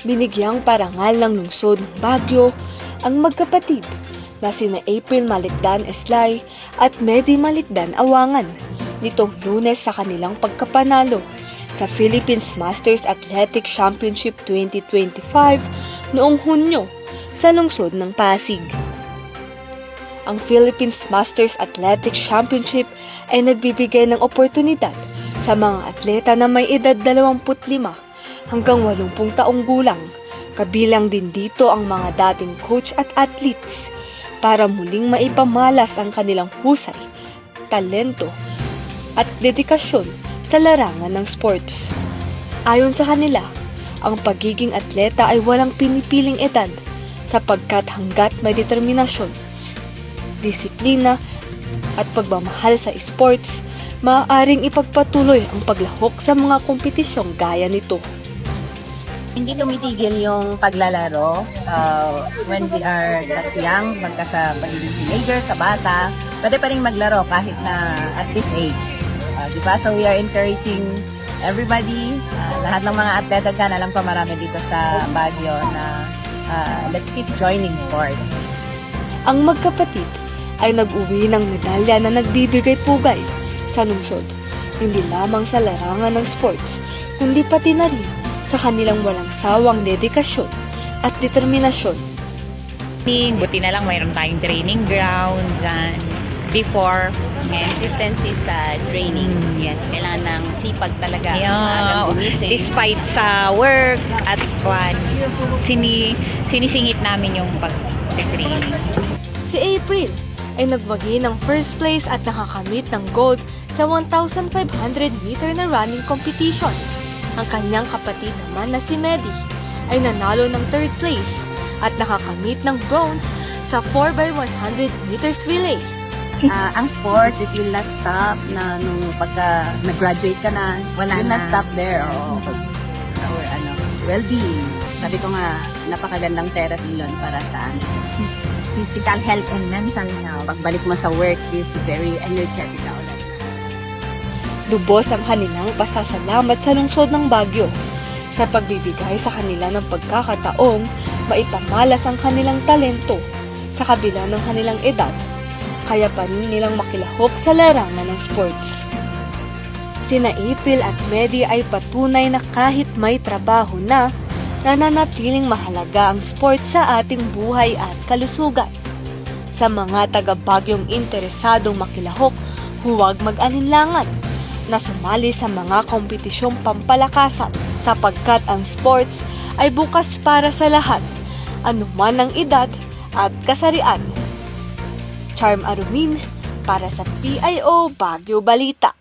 Binigyang parangal ng lungsod ng Baguio ang magkapatid na sina April Malikdan Eslay at Medi Malikdan Awangan nitong Lunes sa kanilang pagkapanalo sa Philippines Masters Athletic Championship 2025 noong Hunyo sa lungsod ng Pasig. Ang Philippines Masters Athletic Championship ay nagbibigay ng oportunidad sa mga atleta na may edad 25 hanggang 80 taong gulang. Kabilang din dito ang mga dating coach at athletes para muling maipamalas ang kanilang husay, talento at dedikasyon sa larangan ng sports. Ayon sa kanila, ang pagiging atleta ay walang pinipiling edad sapagkat hanggat may determinasyon, disiplina at pagmamahal sa sports, maaaring ipagpatuloy ang paglahok sa mga kompetisyong gaya nito. Hindi tumitigil yung paglalaro when we are as young, sa pagiging teenager, sa bata, pwede pa rin maglaro kahit na at this age. Diba? So we are encouraging everybody, lahat ng mga atleta dyan, alam ko marami dito sa Baguio na let's keep joining sports. Ang magkapatid ay nag-uwi ng medalya na nagbibigay pugay sa lungsod, hindi lamang sa larangan ng sports, kundi pati na rin sa kanilang walang sawang dedikasyon at determinasyon. Buti na lang mayroon tayong training ground dyan before. Consistency sa training. Yes, kailangan ng sipag talaga. Yeah, despite sa work at sinisingit namin yung pag-training. Si April ay nagwagi ng first place at nakakamit ng gold sa 1,500 meter na running competition. Ang kanyang kapatid naman na si Medi ay nanalo ng third place at nakakamit ng bronze sa 4x100 meters relay. Ang sports, it will not stop na nung pagka nag-graduate ka na, Wala will not na. stop there. Our well-being. Sabi ko nga, napakagandang therapy yun para sa Physical health and mental health. pagbalik mo sa work is very energetic ka ulit. Lubos ang kanilang pasasalamat sa lungsod ng Baguio sa pagbibigay sa kanila ng pagkakataong maipamalas ang kanilang talento sa kabila ng kanilang edad, kaya pa rin nilang makilahok sa larangan ng sports. Sina April at Medi ay patunay na kahit may trabaho na, nananatiling mahalaga ang sports sa ating buhay at kalusugan. Sa mga taga-Bagyong interesadong makilahok, huwag mag-alinlangan na sumali sa mga kompetisyong pampalakasan sapagkat ang sports ay bukas para sa lahat, anuman ang edad at kasarian. Charm Arumin para sa PIO Baguio Balita.